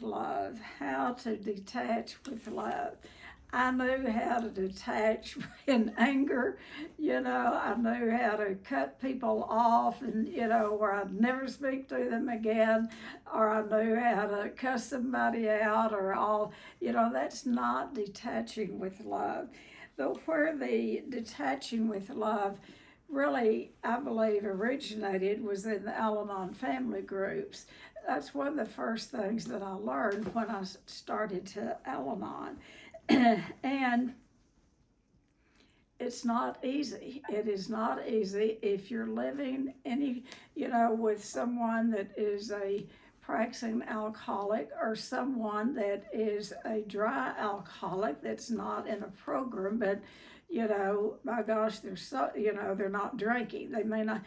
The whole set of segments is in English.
love, how to detach with love. I knew how to detach in anger, I knew how to cut people off and, or I'd never speak to them again, or I knew how to cuss somebody out, or all, that's not detaching with love. But where the detaching with love really, I believe, originated was in the Al Anon family groups. That's one of the first things that I learned when I started to Al Anon. And it's not easy. It is not easy if you're living with someone that is a practicing alcoholic or someone that is a dry alcoholic that's not in a program, but my gosh, they're not drinking. They may not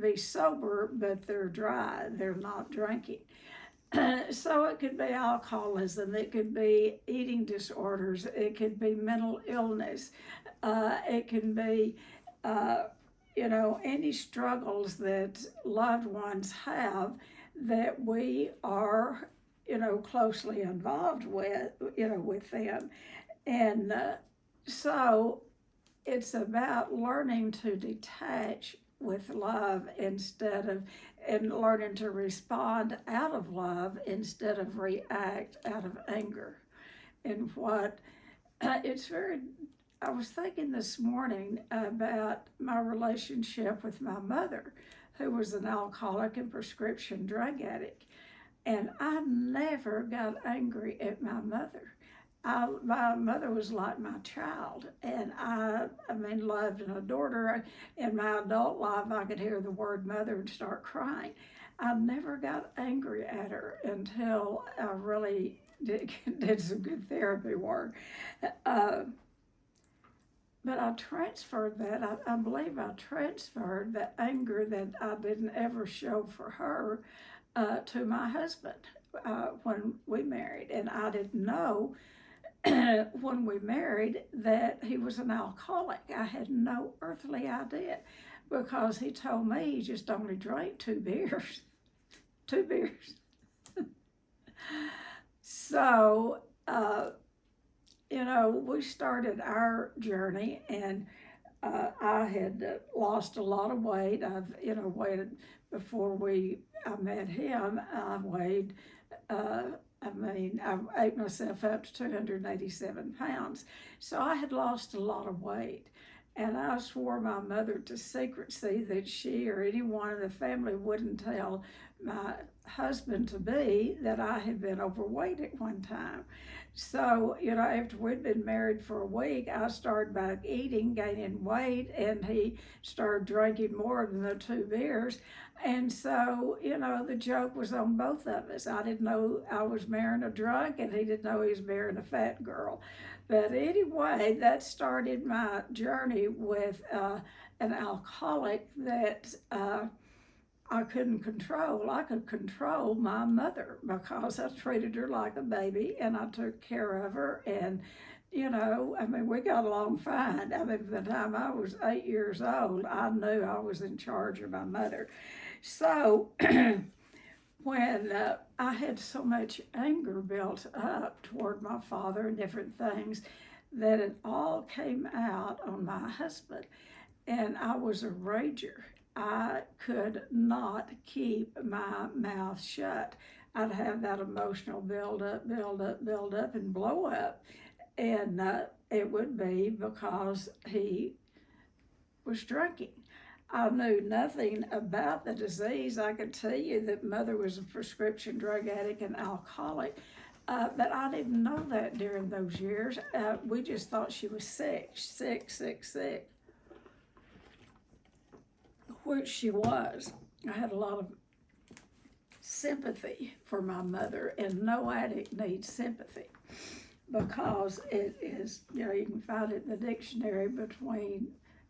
be sober, but they're dry. They're not drinking. So it could be alcoholism, it could be eating disorders, it could be mental illness, it can be, any struggles that loved ones have that we are, closely involved with them. And so it's about learning to detach with love instead of, and learning to respond out of love instead of react out of anger. And what it's very, I was thinking this morning about my relationship with my mother, who was an alcoholic and prescription drug addict. And I never got angry at my mother. My mother was like my child, and I loved and adored her. In my adult life, I could hear the word mother and start crying. I never got angry at her until I really did some good therapy work. Uh, but I transferred that. I believe I transferred the anger that I didn't ever show for her to my husband when we married. And I didn't know when we married that he was an alcoholic. I had no earthly idea because he told me he just only drank 2 beers. 2 beers. So, we started our journey, and I had lost a lot of weight. I've, waited before I met him. Uh, I ate myself up to 287 pounds. So I had lost a lot of weight. And I swore my mother to secrecy that she or anyone in the family wouldn't tell my husband to be that I had been overweight at one time. So, after we'd been married for a week, I started back eating, gaining weight, and he started drinking more than the 2 beers. And so, the joke was on both of us. I didn't know I was marrying a drunk, and he didn't know he was marrying a fat girl. But anyway, that started my journey with an alcoholic that I couldn't control. I could control my mother because I treated her like a baby and I took care of her. And, we got along fine. By the time I was 8 years old, I knew I was in charge of my mother. So, when I had so much anger built up toward my father and different things, that it all came out on my husband. And I was a rager. I could not keep my mouth shut. I'd have that emotional build up, build up, build up, and blow up. And it would be because he was drinking. I knew nothing about the disease. I could tell you that mother was a prescription drug addict and alcoholic, but I didn't know that during those years. We just thought she was sick, sick, sick, sick, which she was. I had a lot of sympathy for my mother, and no addict needs sympathy because it is, you can find it in the dictionary between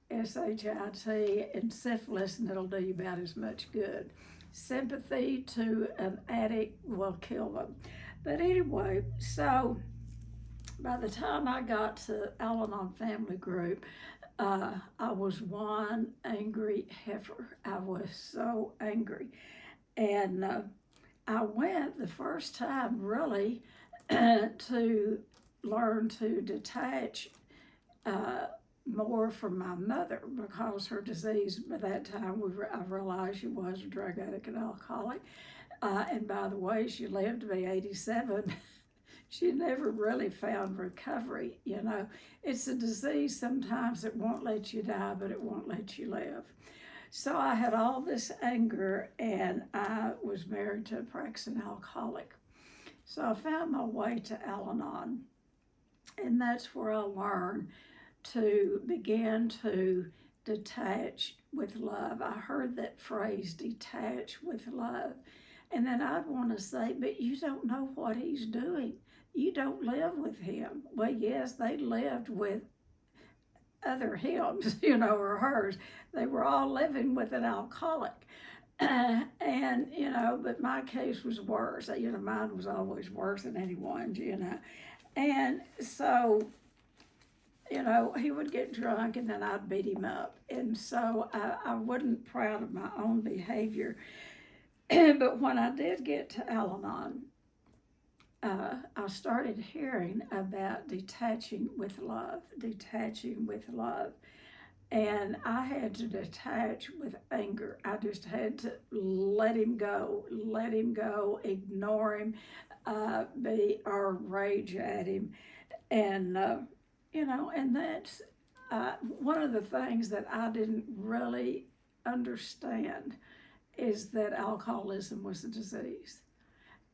SHIT and syphilis, and it'll do you about as much good. Sympathy to an addict will kill them. But anyway, so by the time I got to Al Anon Family Group, I was one angry heifer. I was so angry. And I went the first time really to learn to detach more from my mother, because her disease by that time, I realized she was a drug addict and alcoholic. And by the way, she lived to be 87. She never really found recovery. It's a disease sometimes that won't let you die, but it won't let you live. So I had all this anger, and I was married to a practicing alcoholic. So I found my way to Al Anon, and that's where I learned to begin to detach with love. I heard that phrase, detach with love. And then I'd want to say, but you don't know what he's doing. You don't live with him. Well, yes, they lived with other hymns, or hers. They were all living with an alcoholic. And, but my case was worse. Mine was always worse than anyone's. And so, he would get drunk and then I'd beat him up. And so I wasn't proud of my own behavior. But when I did get to Al Anon, I started hearing about detaching with love, And I had to detach with anger. I just had to let him go, ignore him, or rage at him. And, and that's one of the things that I didn't really understand is that alcoholism was a disease.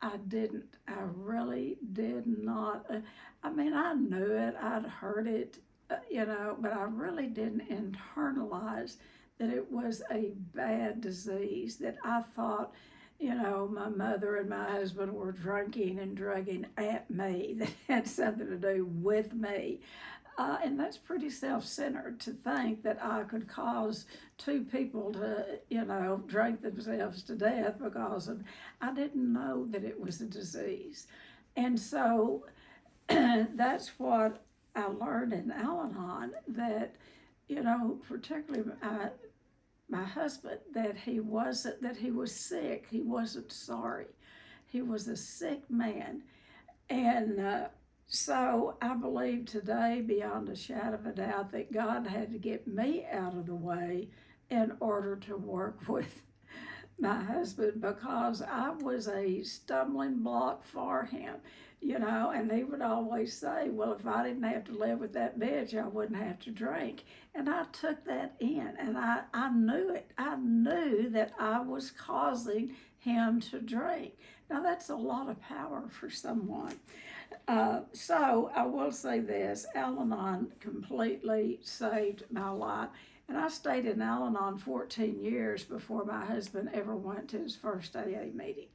I didn't. I really did not. I knew it. I'd heard it, but I really didn't internalize that it was a bad disease, that I thought, my mother and my husband were drinking and drugging at me, that had something to do with me. And that's pretty self-centered to think that I could cause two people to, drink themselves to death because I didn't know that it was a disease. And so that's what I learned in Al-Anon, that, particularly my husband, that he was sick. He wasn't sorry. He was a sick man. And so I believe today, beyond a shadow of a doubt, that God had to get me out of the way in order to work with my husband, because I was a stumbling block for him, and he would always say, well, if I didn't have to live with that bitch, I wouldn't have to drink. And I took that in, and I knew it. I knew that I was causing him to drink. Now, that's a lot of power for someone. So I will say this, Al-Anon completely saved my life. And I stayed in Al-Anon 14 years before my husband ever went to his first AA meeting.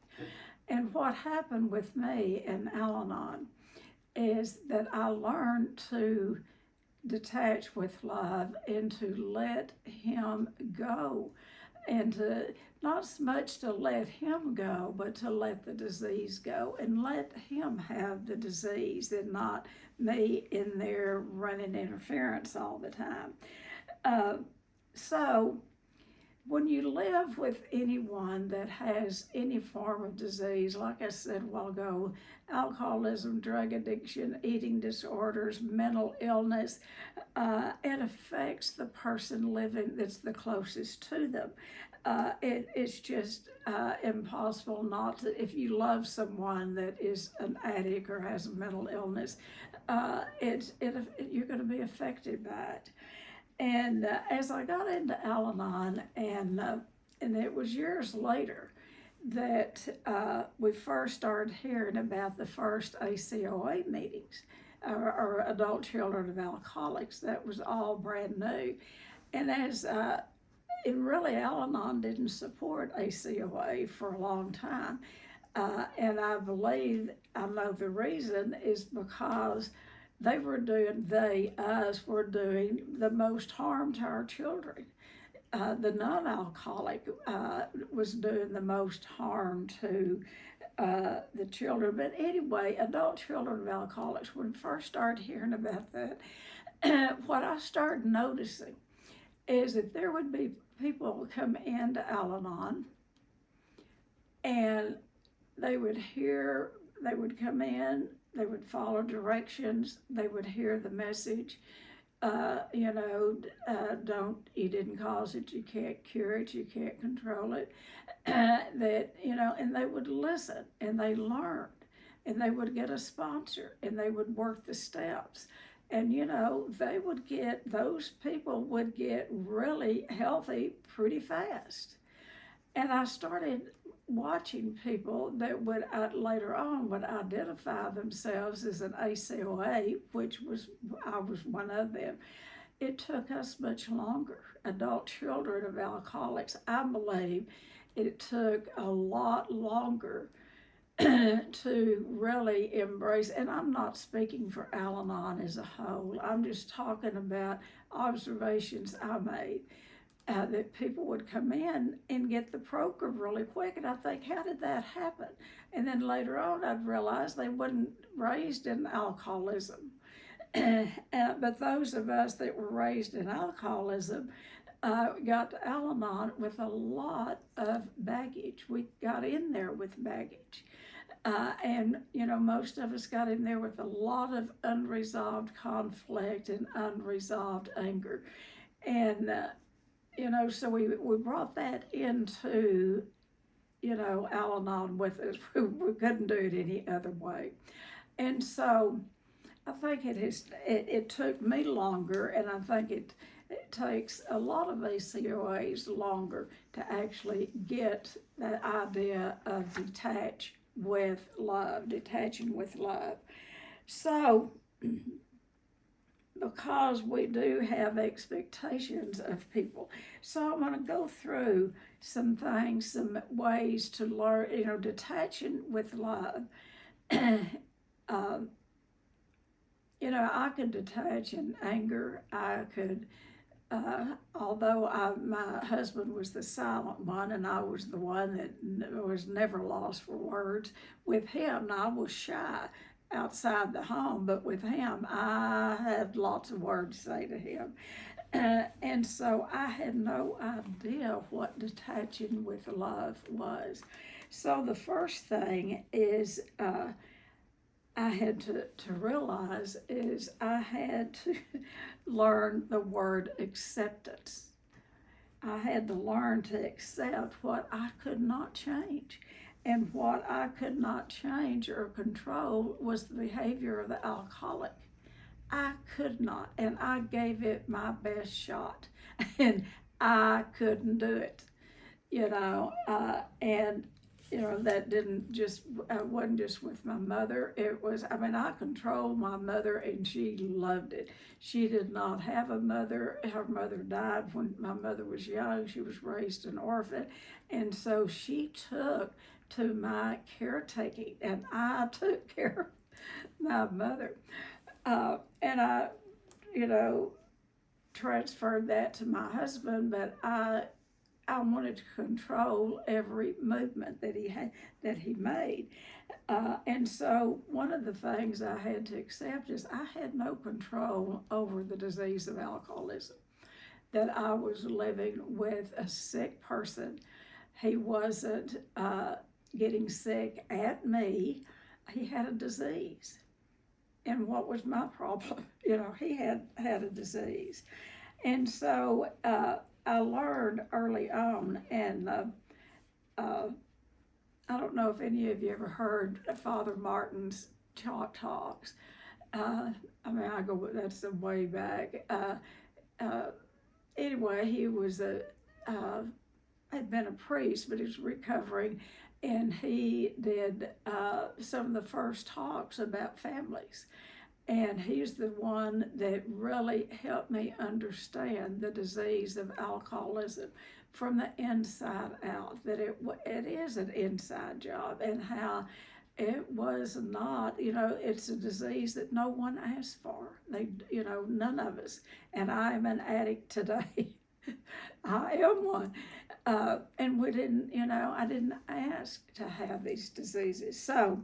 And what happened with me in Al-Anon is that I learned to detach with love and to let him go, and to not so much to let him go, but to let the disease go and let him have the disease and not me in there running interference all the time. So when you live with anyone that has any form of disease, like I said a while ago, alcoholism, drug addiction, eating disorders, mental illness, it affects the person living that's the closest to them. It's just impossible not to, if you love someone that is an addict or has a mental illness, you're going to be affected by it. And as I got into Al-Anon, and it was years later that we first started hearing about the first ACOA meetings, or Adult Children of Alcoholics. That was all brand new. And and really, Al-Anon didn't support ACOA for a long time. And I know the reason is because us were doing the most harm to our children. The non-alcoholic was doing the most harm to the children. But anyway, Adult Children of Alcoholics, when I first started hearing about that, what I started noticing is that there would be people come into Al-Anon, and they would hear, they would come in, they would follow directions, they would hear the message. You didn't cause it, you can't cure it, you can't control it. And they would listen and they learned and they would get a sponsor and they would work the steps. And those people would get really healthy pretty fast. And I started watching people that would later on would identify themselves as an ACOA, I was one of them. It took us much longer. Adult children of alcoholics, I believe it took a lot longer to really embrace, and I'm not speaking for Al-Anon as a whole, I'm just talking about observations I made. That people would come in and get the program really quick, and I think, how did that happen? And then later on, I'd realize they weren't raised in alcoholism. But those of us that were raised in alcoholism got to Al-Anon with a lot of baggage. We got in there with baggage. Most of us got in there with a lot of unresolved conflict and unresolved anger. And so we brought that into, Al-Anon with us. We couldn't do it any other way. And so I think it took me longer, and I think it takes a lot of ACOAs longer to actually get that idea of detaching with love. So, because we do have expectations of people. So I'm going to go through some things, some ways to learn, detaching with love. I could detach in anger. I could, although my husband was the silent one and I was the one that was never lost for words, with him, I was shy outside the home, but with him, I had lots of words to say to him. And so I had no idea what detaching with love was. So the first thing is I had to realize is I had to learn the word acceptance. I had to learn to accept what I could not change. And what I could not change or control was the behavior of the alcoholic. I could not, and I gave it my best shot, and I couldn't do it, that didn't just, wasn't just with my mother. It was, I controlled my mother, and she loved it. She did not have a mother. Her mother died when my mother was young. She was raised an orphan, and so she took to my caretaking, and I took care of my mother. And I, transferred that to my husband, but I wanted to control every movement that he made. And so one of the things I had to accept is I had no control over the disease of alcoholism, that I was living with a sick person. He wasn't getting sick at me. He had a disease. And what was my problem? He had a disease. And so I learned early on, and I don't know if any of you ever heard Father Martin's talks. That's a way back. Anyway, he was had been a priest, but he was recovering, and he did some of the first talks about families. And he's the one that really helped me understand the disease of alcoholism from the inside out, that it is an inside job, and how it was not, it's a disease that no one asked for. None of us. And I am an addict today. I am one. And we didn't, I didn't ask to have these diseases. So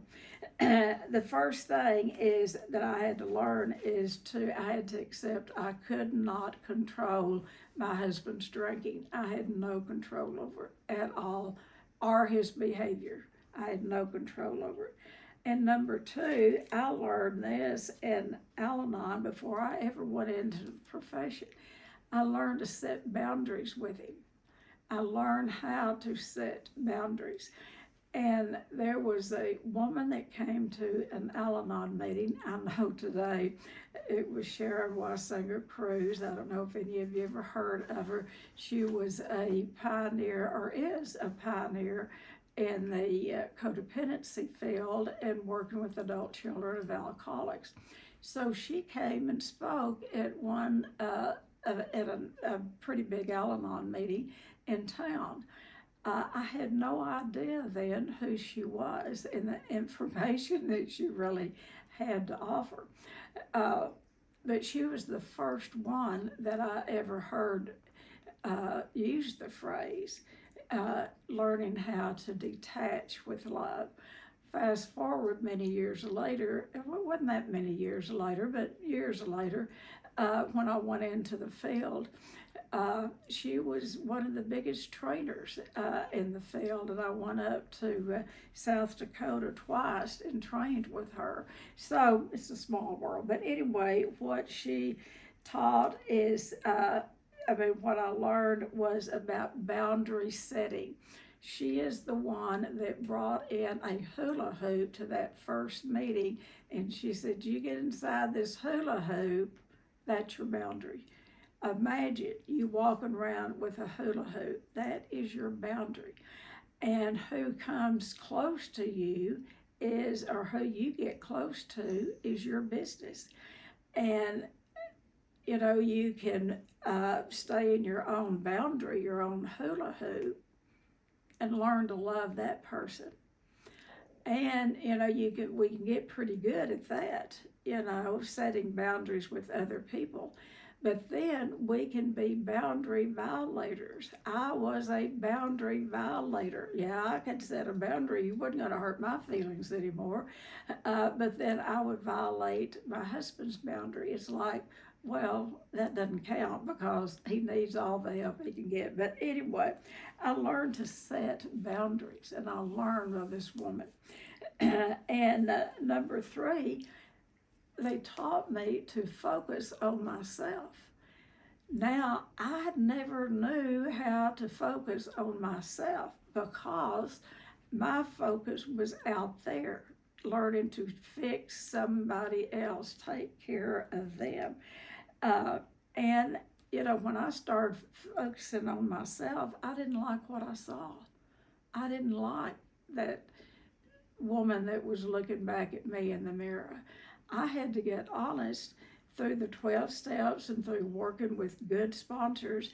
the first thing is that I had to learn I had to accept I could not control my husband's drinking. I had no control over it at all, or his behavior. I had no control over it. And number two, I learned this in Al-Anon before I ever went into the profession. I learned to set boundaries with him. I learned how to set boundaries. And there was a woman that came to an Al-Anon meeting. I know today it was Sharon Weisinger Cruz. I don't know if any of you ever heard of her. She was a pioneer, or is a pioneer, in the codependency field and working with adult children of alcoholics. So she came and spoke at a pretty big Al-Anon meeting in town. I had no idea then who she was and the information that she really had to offer. But she was the first one that I ever heard use the phrase, learning how to detach with love. Fast forward many years later, it wasn't that many years later, but years later, when I went into the field, she was one of the biggest trainers in the field, and I went up to South Dakota twice and trained with her. So it's a small world. But anyway, what she taught is, what I learned was about boundary setting. She is the one that brought in a hula hoop to that first meeting, and she said, you get inside this hula hoop, that's your boundary. Imagine you walking around with a hula hoop. That is your boundary. And who comes close to you is, or who you get close to, is your business. And, you can stay in your own boundary, your own hula hoop, and learn to love that person. And, we can get pretty good at that, setting boundaries with other people. But then we can be boundary violators. I was a boundary violator. Yeah, I could set a boundary. You wasn't going to hurt my feelings anymore. But then I would violate my husband's boundary. It's like, well, that doesn't count because he needs all the help he can get. But anyway, I learned to set boundaries, and I learned of this woman. And number three, they taught me to focus on myself. Now, I never knew how to focus on myself because my focus was out there, learning to fix somebody else, take care of them. And, when I started focusing on myself, I didn't like what I saw. I didn't like that woman that was looking back at me in the mirror. I had to get honest through the 12 steps and through working with good sponsors,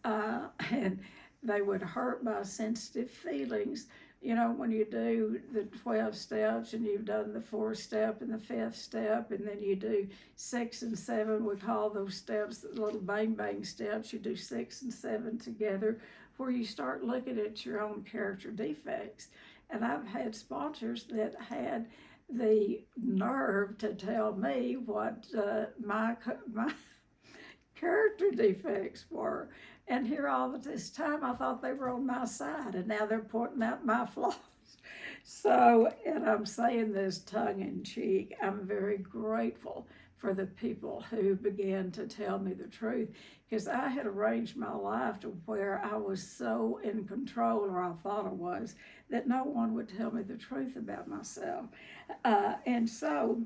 and they would hurt my sensitive feelings. When you do the 12 steps and you've done the 4th step and the 5th step, and then you do 6 and 7, we call those steps the little bang bang steps. You do 6 and 7 together, where you start looking at your own character defects. And I've had sponsors that had the nerve to tell me what my character defects were. And here all of this time, I thought they were on my side, and now they're pointing out my flaws. So, and I'm saying this tongue in cheek, I'm very grateful for the people who began to tell me the truth, because I had arranged my life to where I was so in control, or I thought I was, that no one would tell me the truth about myself. And so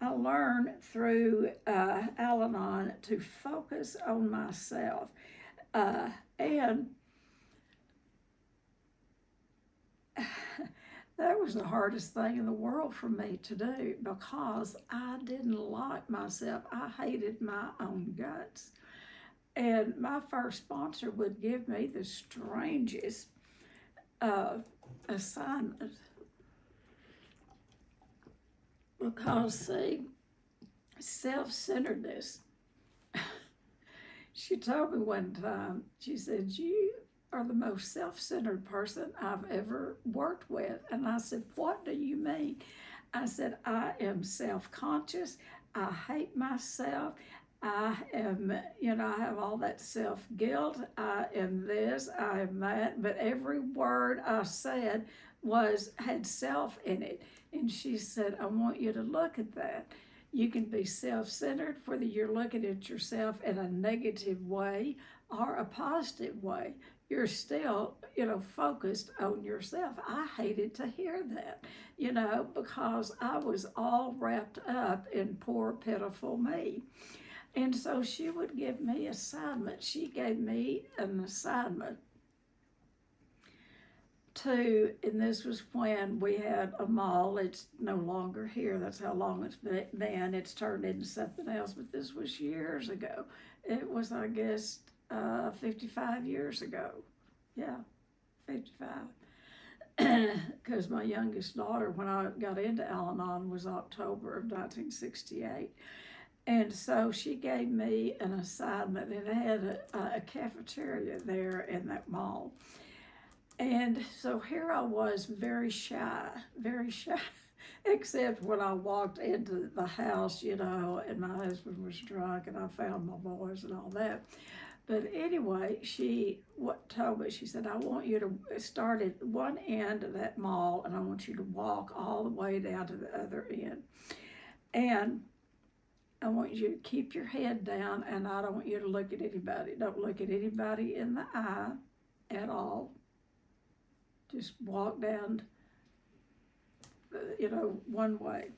I learned through Al-Anon to focus on myself. And that was the hardest thing in the world for me to do, because I didn't like myself. I hated my own guts. And my first sponsor would give me the strangest assignment. Because, see, self-centeredness. She told me one time, she said, you are the most self-centered person I've ever worked with. And I said, what do you mean? I said, I am self-conscious. I hate myself. I am, I have all that self-guilt. I am this, I am that. But every word I said had self in it. And she said, I want you to look at that. You can be self-centered, whether you're looking at yourself in a negative way or a positive way. You're still, focused on yourself. I hated to hear that, because I was all wrapped up in poor, pitiful me. And so she would give me assignments. She gave me an assignment and this was when we had a mall. It's no longer here. That's how long it's been. It's turned into something else, but this was years ago. It was, I guess, 55 years ago. Yeah, 55. Because my youngest daughter, when I got into Al-Anon, was October of 1968. And so she gave me an assignment, and it had a cafeteria there in that mall. And so here I was, very shy, except when I walked into the house, and my husband was drunk and I found my voice and all that. But anyway, she told me, she said, I want you to start at one end of that mall and I want you to walk all the way down to the other end. And I want you to keep your head down and I don't want you to look at anybody. Don't look at anybody in the eye at all. Just walk down, one way.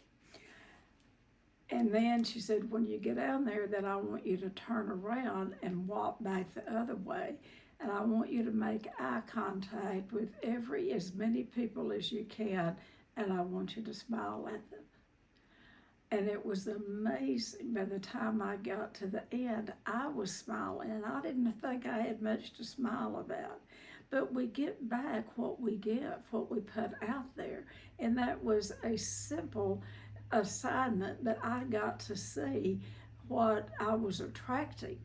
And then she said, when you get down there, then I want you to turn around and walk back the other way. And I want you to make eye contact with as many people as you can, and I want you to smile at them. And it was amazing. By the time I got to the end, I was smiling. I didn't think I had much to smile about. But we get back what we give, what we put out there. And that was a simple assignment that I got to see what I was attracting.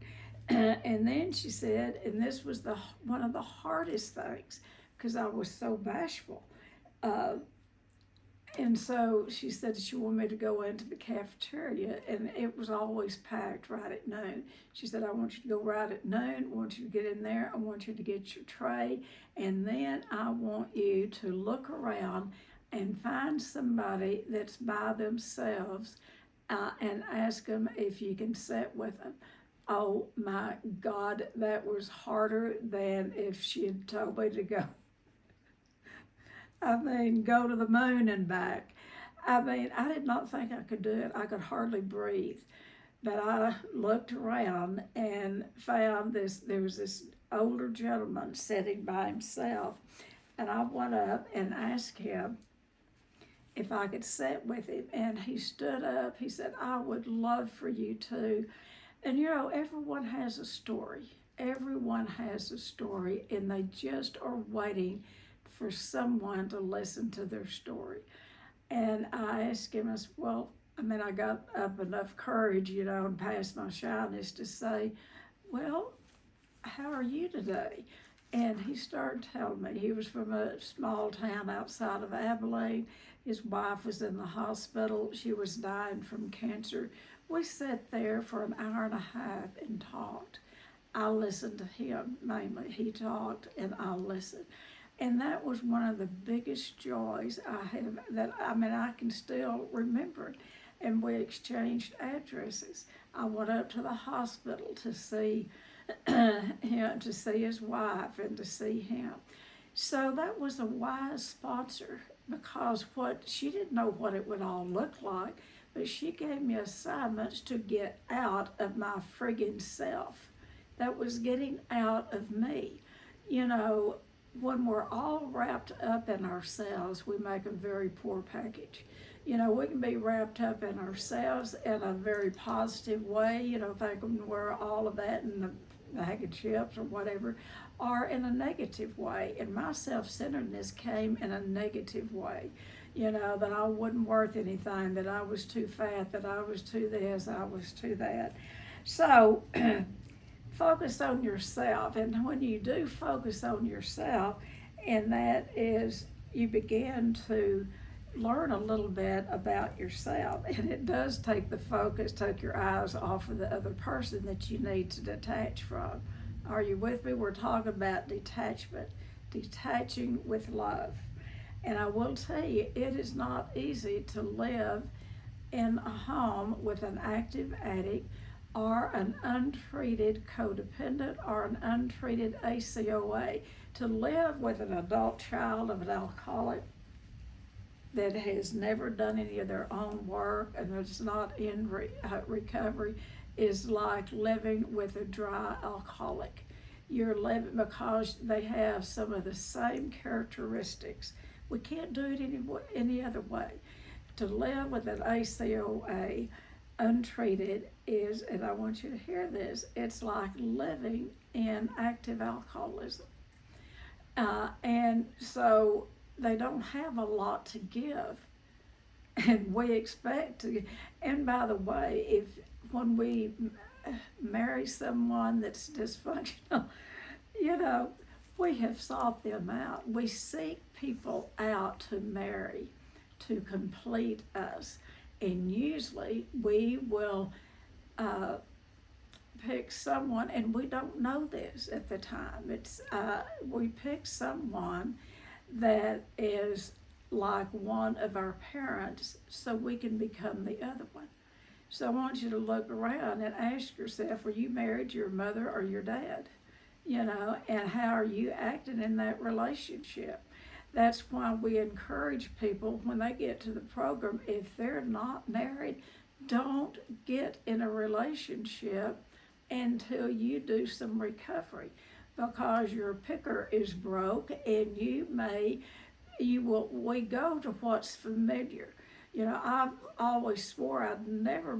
And then she said, and this was one of the hardest things, because I was so bashful. And so she said she wanted me to go into the cafeteria, and it was always packed right at noon. She said, I want you to go right at noon. I want you to get in there. I want you to get your tray. And then I want you to look around and find somebody that's by themselves and ask them if you can sit with them. Oh my God, that was harder than if she had told me to go. Go to the moon and back. I did not think I could do it. I could hardly breathe. But I looked around and found there was this older gentleman sitting by himself. And I went up and asked him if I could sit with him. And he stood up. He said, I would love for you to. And everyone has a story. Everyone has a story, and they just are waiting for someone to listen to their story. And I asked him, I said, I got up enough courage, and past my shyness to say, well, how are you today? And he started telling me he was from a small town outside of Abilene. His wife was in the hospital. She was dying from cancer. We sat there for an hour and a half and talked. I listened to him mainly. He talked and I listened. And that was one of the biggest joys I have I can still remember it. And we exchanged addresses. I went up to the hospital to see him, to see his wife and to see him. So that was a wise sponsor, because she didn't know what it would all look like, but she gave me assignments to get out of my friggin' self. That was getting out of me. When we're all wrapped up in ourselves, we make a very poor package. We can be wrapped up in ourselves in a very positive way, thinking we're all of that in a bag of chips or whatever, or in a negative way. And my self-centeredness came in a negative way, that I wasn't worth anything, that I was too fat, that I was too this, I was too that. So, focus on yourself. And when you do focus on yourself, and that is, you begin to learn a little bit about yourself. And it does take your eyes off of the other person that you need to detach from. Are you with me? We're talking about detachment, detaching with love. And I will tell you, it is not easy to live in a home with an active addict or an untreated codependent or an untreated ACOA. To live with an adult child of an alcoholic that has never done any of their own work and that's not in recovery is like living with a dry alcoholic. You're living because they have some of the same characteristics. We can't do it any other way. To live with an ACOA untreated is, and I want you to hear this, it's like living in active alcoholism. And so they don't have a lot to give, and we expect to. And by the way, when we marry someone that's dysfunctional, we have sought them out. We seek people out to marry, to complete us, and usually we will pick someone, and we don't know this at the time. We pick someone that is like one of our parents so we can become the other one. So I want you to look around and ask yourself, were you married to your mother or your dad? And how are you acting in that relationship? That's why we encourage people when they get to the program, if they're not married, don't get in a relationship until you do some recovery, because your picker is broke and we go to what's familiar. I've always swore I'd never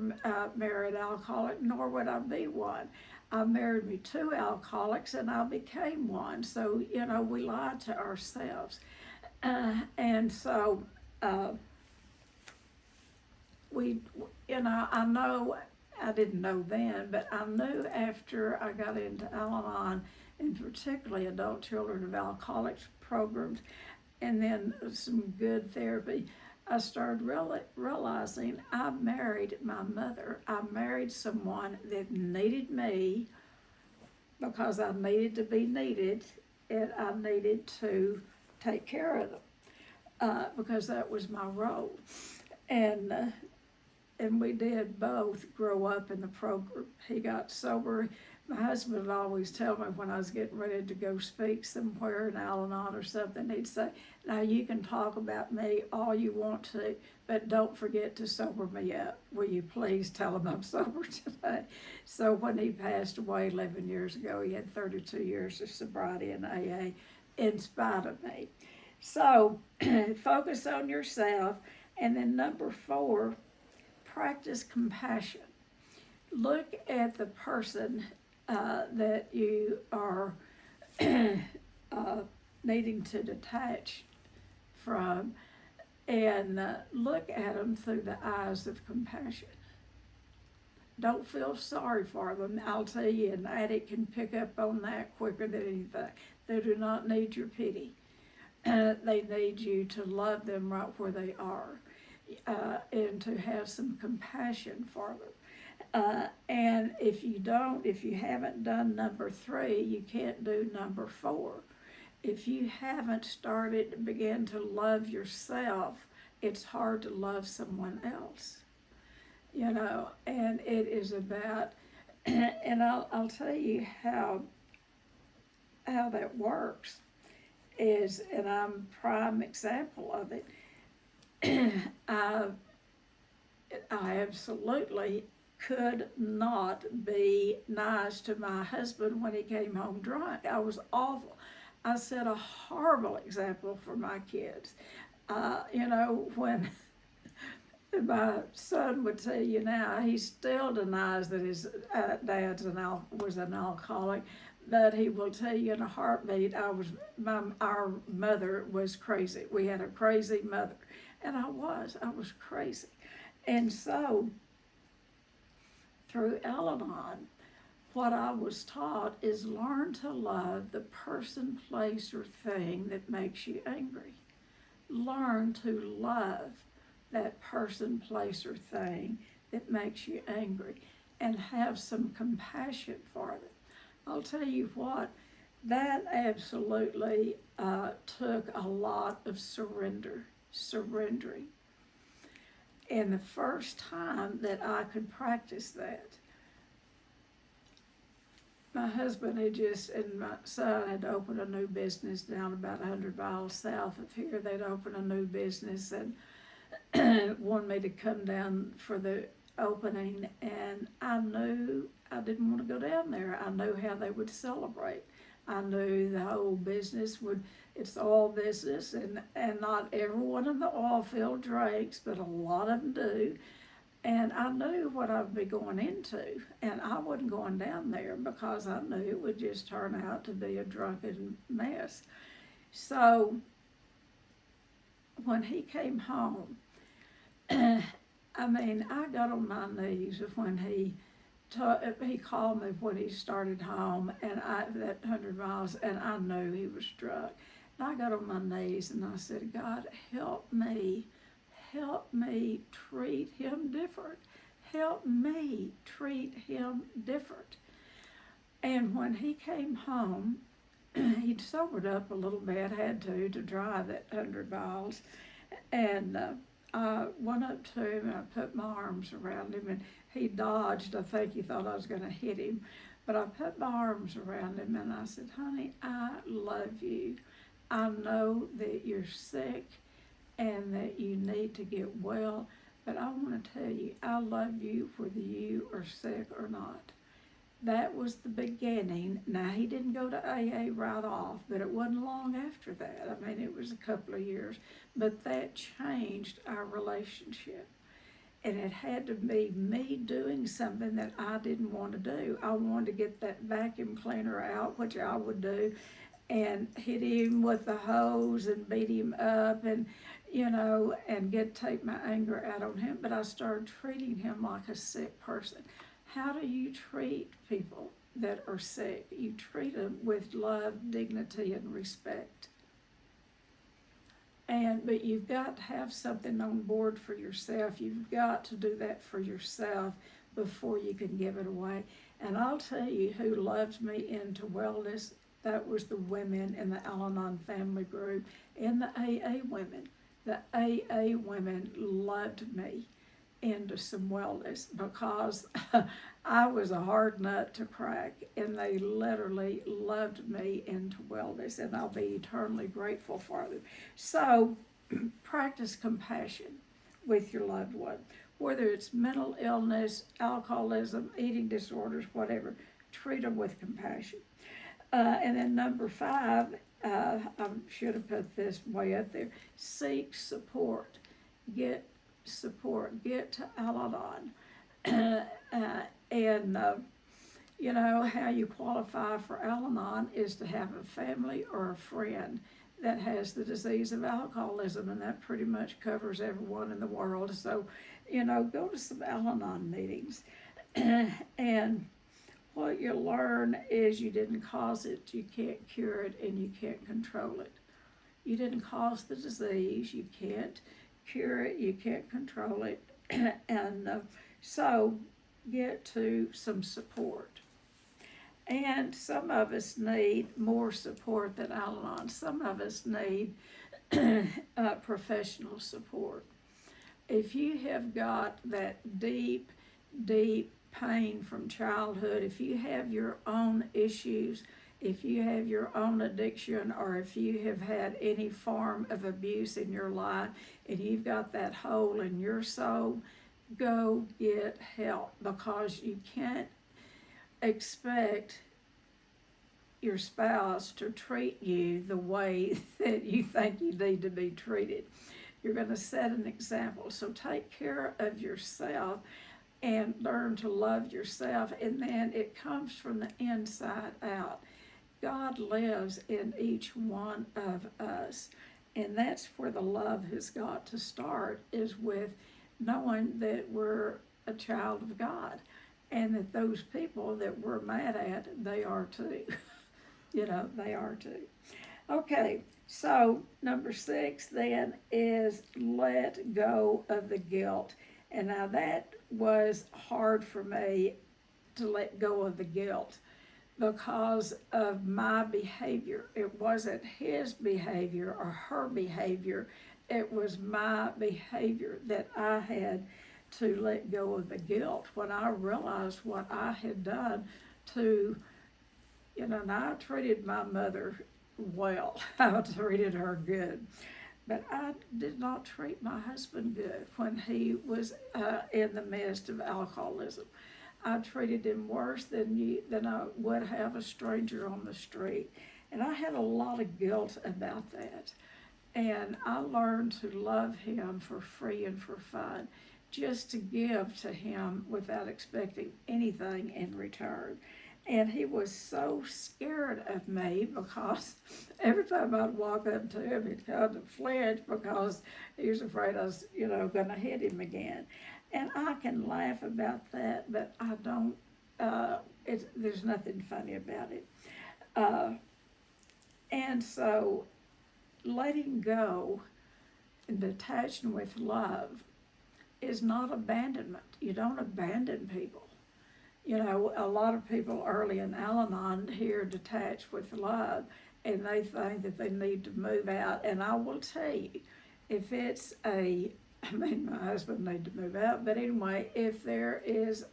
marry an alcoholic, nor would I be one. I married me 2 alcoholics and I became one. So, we lied to ourselves. And so I know, I didn't know then, but I knew after I got into Al-Anon, and particularly adult children of alcoholics programs, and then some good therapy, I started realizing I married my mother. I married someone that needed me because I needed to be needed, and I needed to take care of them because that was my role. And we did both grow up in the program. He got sober. My husband would always tell me when I was getting ready to go speak somewhere in Al-Anon or something, he'd say, now you can talk about me all you want to, but don't forget to sober me up. Will you please tell him I'm sober today? So when he passed away 11 years ago, he had 32 years of sobriety in AA in spite of me. So focus on yourself. And then number 4, practice compassion. Look at the person that you are needing to detach from, and look at them through the eyes of compassion. Don't feel sorry for them. I'll tell you, an addict can pick up on that quicker than anything. They do not need your pity. They need you to love them right where they are. And to have some compassion for them. And if you haven't done number 3, you can't do number 4. If you haven't started to begin to love yourself, it's hard to love someone else. And it is about, and I'll tell you how that works is, and I'm a prime example of it. I absolutely could not be nice to my husband when he came home drunk. I was awful. I set a horrible example for my kids. When my son would tell you now, he still denies that his dad was an alcoholic, but he will tell you in a heartbeat, our mother was crazy. We had a crazy mother. And I was crazy. And so, through Al-Anon, what I was taught is learn to love the person, place, or thing that makes you angry. Learn to love that person, place, or thing that makes you angry, and have some compassion for them. I'll tell you what, that absolutely took a lot of surrendering. And the first time that I could practice that, my husband had just, and my son had opened a new business down about 100 miles south of here. They'd opened a new business and wanted me to come down for the opening. And I knew I didn't want to go down there. I knew how they would celebrate. I knew the whole business would, it's all business, and not everyone in the oil field drinks, but a lot of them do. And I knew what I'd be going into, and I wasn't going down there because I knew it would just turn out to be a drunken mess. So when he came home, I mean, I got on my knees when he called me when he started home, and that 100 miles, and I knew he was drunk. And I got on my knees and I said, God, help me treat him different. Help me treat him different. And when he came home, he'd sobered up a little bit, had to drive that 100 miles. And I went up to him and I put my arms around him, and he dodged. I think he thought I was going to hit him. But I put my arms around him and I said, honey, I love you. I know that you're sick and that you need to get well, but I want to tell you, I love you whether you are sick or not. That was the beginning. Now, he didn't go to AA right off, but it wasn't long after that. I mean, it was a couple of years, but that changed our relationship. And it had to be me doing something that I didn't want to do. I wanted to get that vacuum cleaner out, which I would do, and hit him with the hose and beat him up and and take my anger out on him. But I started treating him like a sick person. How do you treat people that are sick? You treat them with love, dignity, and respect. But you've got to have something on board for yourself. You've got to do that for yourself before you can give it away. And I'll tell you who loved me into wellness. That was the women in the Al-Anon family group and the AA women. The AA women loved me into some wellness because I was a hard nut to crack, and they literally loved me into wellness, and I'll be eternally grateful for them. So practice compassion with your loved one, whether it's mental illness, alcoholism, eating disorders, whatever. Treat them with compassion. And then number 5, I should have put this way up there, seek support. Get support. Get to Al-Anon. And how you qualify for Al-Anon is to have a family or a friend that has the disease of alcoholism, and that pretty much covers everyone in the world. So, go to some Al-Anon meetings. And what you learn is you didn't cause it, you can't cure it, and you can't control it. You didn't cause the disease, you can't cure it, you can't control it. And so get to some support. And some of us need more support than Al-Anon. Some of us need professional support. If you have got that deep, deep pain from childhood, if you have your own issues, if you have your own addiction, or if you have had any form of abuse in your life and you've got that hole in your soul, go get help, because you can't expect your spouse to treat you the way that you think you need to be treated. You're going to set an example. So take care of yourself and learn to love yourself, and then it comes from the inside out. God lives in each one of us, and that's where the love has got to start, is with knowing that we're a child of God, and that those people that we're mad at, they are too. They are too. Okay, so number 6 then is let go of the guilt. And now that was hard for me, to let go of the guilt, because of my behavior. It wasn't his behavior or her behavior, it was my behavior that I had to let go of the guilt when I realized what I had done to, and I treated my mother well. I treated her good. But I did not treat my husband good when he was in the midst of alcoholism. I treated him worse than I would have a stranger on the street. And I had a lot of guilt about that. And I learned to love him for free and for fun, just to give to him without expecting anything in return. And he was so scared of me because every time I'd walk up to him, he'd kind of flinch because he was afraid I was, going to hit him again. And I can laugh about that, but I don't. There's nothing funny about it. Uh, and so, letting go and detaching with love is not abandonment. You don't abandon people. A lot of people early in Al-Anon hear detached with love, and they think that they need to move out. And I will tell you, if it's my husband need to move out, but anyway, if there's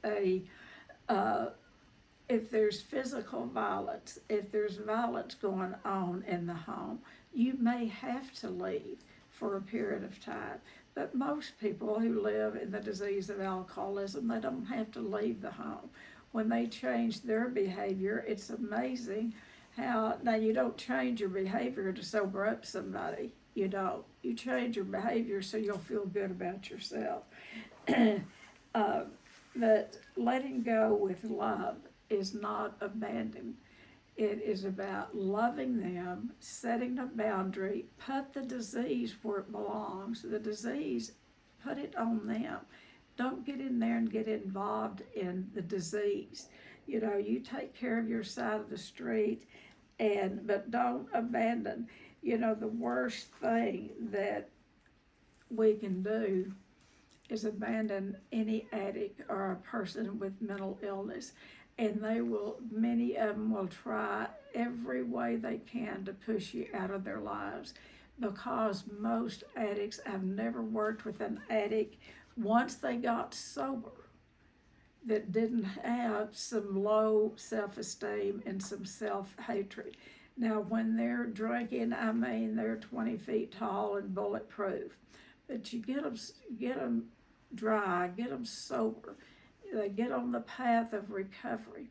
physical violence, if there's violence going on in the home, you may have to leave for a period of time. But most people who live in the disease of alcoholism, they don't have to leave the home. When they change their behavior, it's amazing how, now you don't change your behavior to sober up somebody. You don't. You change your behavior so you'll feel good about yourself. But letting go with love is not abandon. It is about loving them, setting a boundary, put the disease where it belongs. The disease, put it on them. Don't get in there and get involved in the disease. You take care of your side of the street, but don't abandon. The worst thing that we can do is abandon any addict or a person with mental illness. And many of them will try every way they can to push you out of their lives, because most addicts, I've never worked with an addict once they got sober that didn't have some low self-esteem and some self-hatred. Now, when they're drinking, they're 20 feet tall and bulletproof, but you get them dry, get them sober, they get on the path of recovery.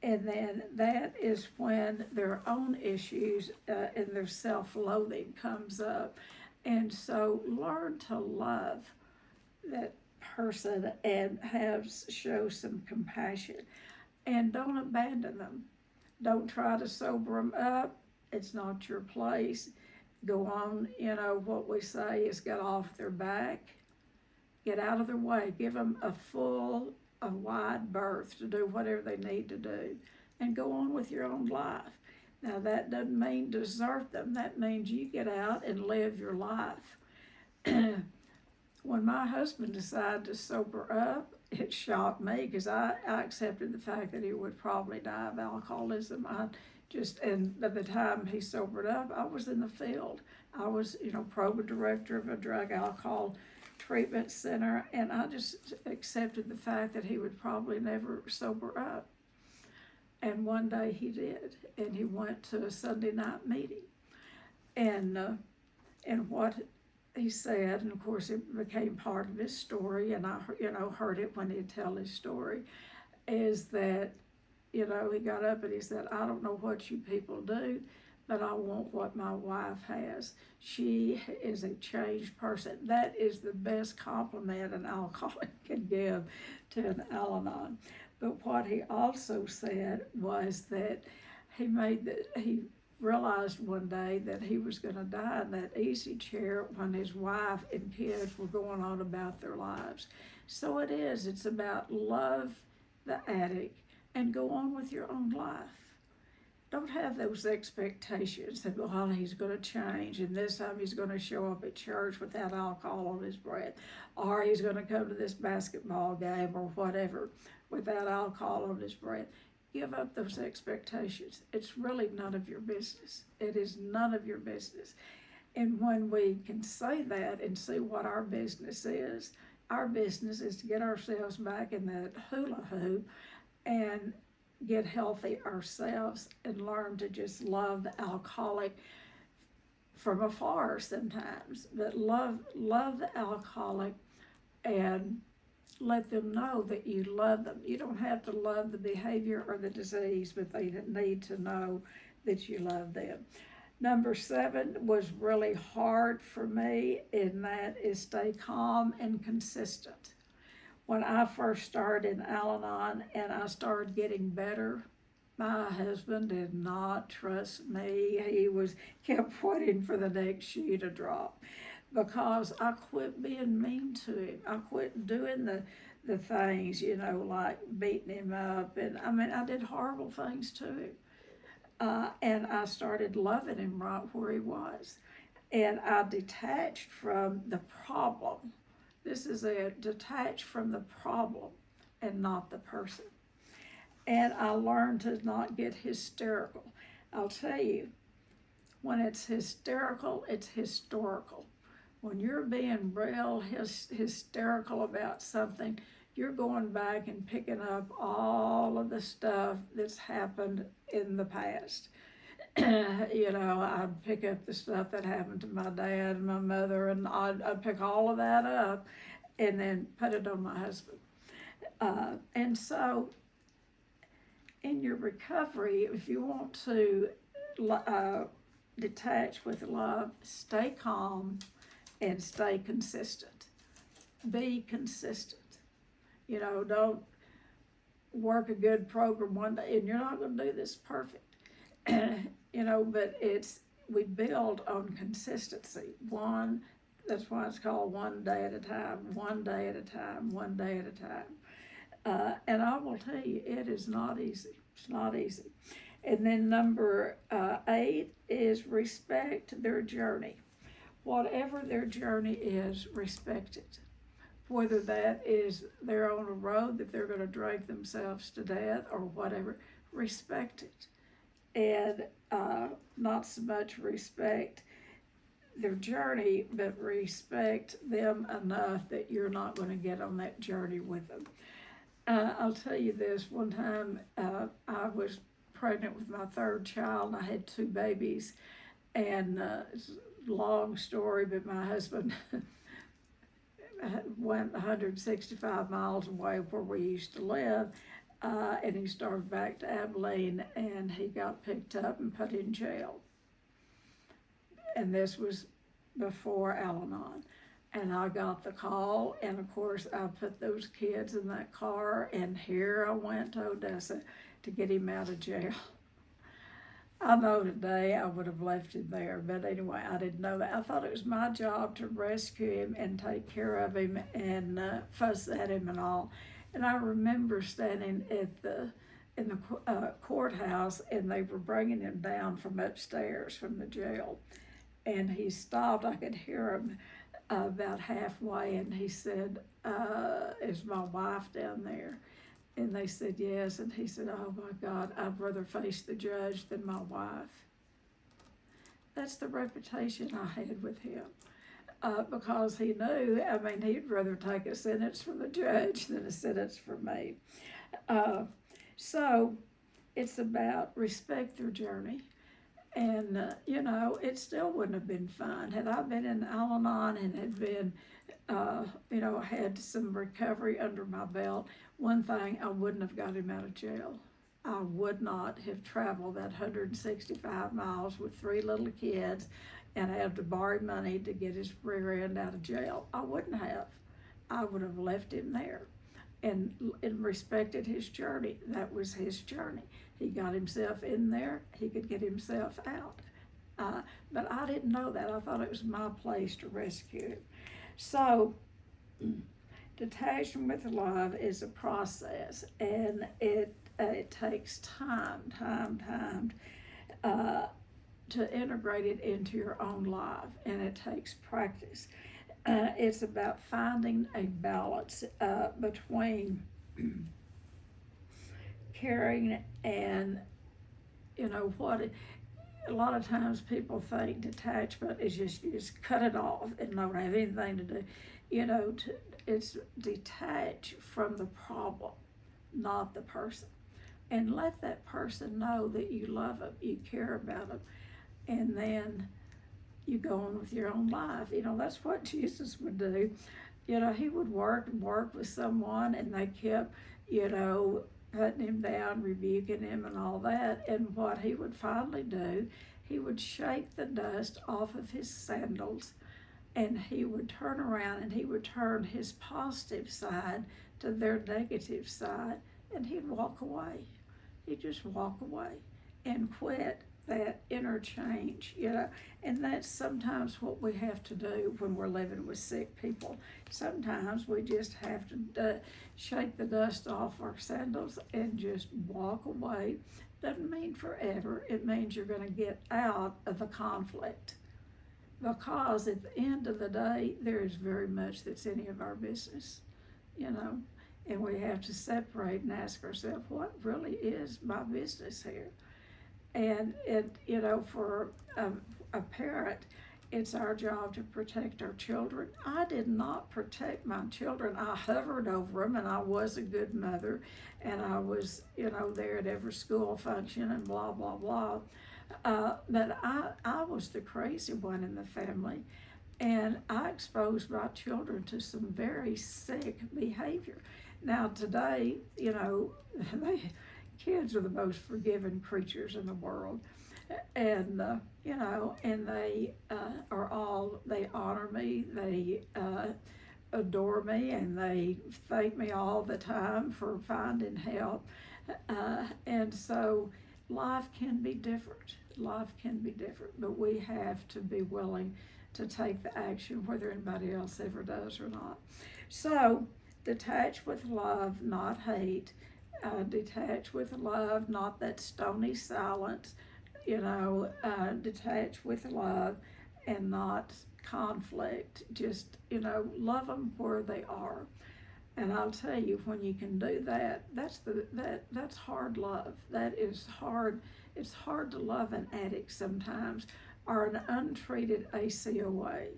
And then that is when their own issues and their self-loathing comes up. And so learn to love that person and show some compassion. And don't abandon them. Don't try to sober them up. It's not your place. Go on, what we say is get off their back. Get out of their way. Give them a wide berth to do whatever they need to do, and go on with your own life. Now, that doesn't mean desert them. That means you get out and live your life. When my husband decided to sober up, it shocked me, because I accepted the fact that he would probably die of alcoholism. And by the time he sobered up, I was in the field. I was, program director of a drug alcohol treatment center, and I just accepted the fact that he would probably never sober up. And one day he did, and he went to a Sunday night meeting, and what he said, and of course it became part of his story, and I heard it when he'd tell his story, is that he got up and he said, "I don't know what you people do, but I want what my wife has. She is a changed person." That is the best compliment an alcoholic can give to an Al-Anon. But what he also said was that he realized one day that he was going to die in that easy chair when his wife and kids were going on about their lives. So it's about love the addict and go on with your own life. Don't have those expectations that, he's going to change, and this time he's going to show up at church without alcohol on his breath, or he's going to come to this basketball game or whatever without alcohol on his breath. give up those expectations. It's really none of your business. It is none of your business. And when we can say that and see what our business is to get ourselves back in that hula hoop and get healthy ourselves and learn to just love the alcoholic from afar sometimes, but love the alcoholic and let them know that you love them. You don't have to love the behavior or the disease, but they need to know that you love them. Number 7 was really hard for me, and that is stay calm and consistent. When I first started in Al-Anon and I started getting better, my husband did not trust me. He kept waiting for the next shoe to drop because I quit being mean to him. I quit doing the things, like beating him up. And I did horrible things to him. And I started loving him right where he was. And I detached from the problem. This is detached from the problem and not the person. And I learned to not get hysterical. I'll tell you, when it's hysterical, it's historical. When you're being real hysterical about something, you're going back and picking up all of the stuff that's happened in the past. I'd pick up the stuff that happened to my dad and my mother, and I'd pick all of that up and then put it on my husband. And so in your recovery, if you want to detach with love, stay calm and stay consistent. Be consistent. Don't work a good program one day, and you're not going to do this perfect. But we build on consistency. That's why it's called one day at a time, one day at a time, one day at a time. And I will tell you, it is not easy. It's not easy. And then number 8 is respect their journey. Whatever their journey is, respect it. Whether that is they're on a road that they're going to drag themselves to death or whatever, respect it. And not so much respect their journey, but respect them enough that you're not going to get on that journey with them. I'll tell you this, one time I was pregnant with my 3rd child, and I had 2 babies, and it's a long story, but my husband went 165 miles away where we used to live, and he started back to Abilene, and he got picked up and put in jail. And this was before Al-Anon. And I got the call, and of course I put those kids in that car, and here I went to Odessa to get him out of jail. I know today I would have left him there, but anyway, I didn't know that. I thought it was my job to rescue him and take care of him and fuss at him and all. And I remember standing in the courthouse, and they were bringing him down from upstairs from the jail. And he stopped. I could hear him about halfway, and he said, "Is my wife down there?" And they said, "Yes." And he said, "Oh my God, I'd rather face the judge than my wife." That's the reputation I had with him. Because he knew, he'd rather take a sentence from the judge than a sentence from me. So it's about respect their journey. And, it still wouldn't have been fun. Had I been in Al-Anon and had been, had some recovery under my belt, one thing, I wouldn't have got him out of jail. I would not have traveled that 165 miles with 3 little kids and had to borrow money to get his rear end out of jail. I wouldn't have. I would have left him there and respected his journey. That was his journey. He got himself in there. He could get himself out. But I didn't know that. I thought it was my place to rescue him. So detaching with love is a process, and it takes time to integrate it into your own life, and it takes practice. It's about finding a balance between caring, and a lot of times people think detachment is just you just cut it off and don't have anything to do. It's detach from the problem, not the person, and let that person know that you love them, you care about them, and then you go on with your own life. That's what Jesus would do. He would work and work with someone, and they kept, putting him down, rebuking him, and all that. And what he would finally do, he would shake the dust off of his sandals, and he would turn around and he would turn his positive side to their negative side, and he'd walk away. He'd just walk away and quit that interchange, and that's sometimes what we have to do when we're living with sick people. Sometimes we just have to shake the dust off our sandals and just walk away. Doesn't mean forever. It means you're going to get out of the conflict, because at the end of the day, there is very much that's any of our business, and we have to separate and ask ourselves, what really is my business here? And for a parent, it's our job to protect our children. I did not protect my children. I hovered over them, and I was a good mother, and I was, there at every school function and blah, blah, blah. But I was the crazy one in the family, and I exposed my children to some very sick behavior. Now today, kids are the most forgiving creatures in the world, and and they they honor me, they adore me, and they thank me all the time for finding help, and so life can be different. But we have to be willing to take the action, whether anybody else ever does or not. So detach with love, not hate. Detach with love, not that stony silence. Detach with love and not conflict. Just love them where they are. And I'll tell you, when you can do that, that's hard love. That is hard. It's hard to love an addict sometimes, or an untreated ACOA.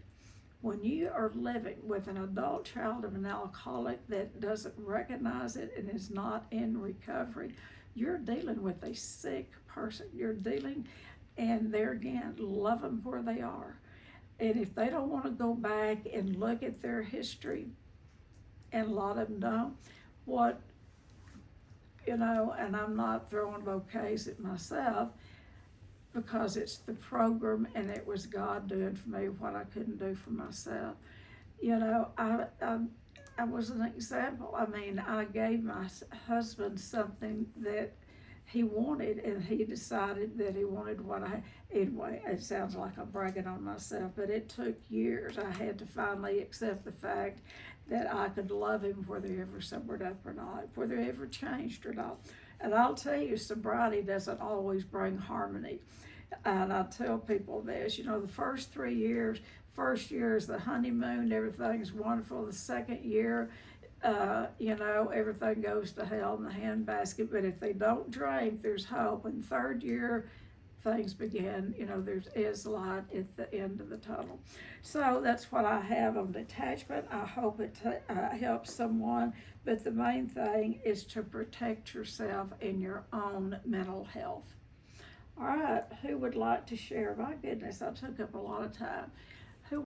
When you are living with an adult child of an alcoholic that doesn't recognize it and is not in recovery, you're dealing with a sick person. And there again, love them where they are. And if they don't want to go back and look at their history, and a lot of them don't, and I'm not throwing bouquets at myself, because it's the program and it was God doing for me what I couldn't do for myself. I was an example. I gave my husband something that he wanted, and he decided that he wanted anyway, it sounds like I'm bragging on myself, but it took years. I had to finally accept the fact that I could love him whether he ever sobered up or not, whether he ever changed or not. And I'll tell you, sobriety doesn't always bring harmony. And I tell people this, the first 3 years, first year is the honeymoon, everything's wonderful. The second year, everything goes to hell in the handbasket. But if they don't drink, there's hope. And third year, things begin, there's light at the end of the tunnel. So that's what I have on detachment. I hope it helps someone. But the main thing is to protect yourself and your own mental health. All right, who would like to share? My goodness, I took up a lot of time.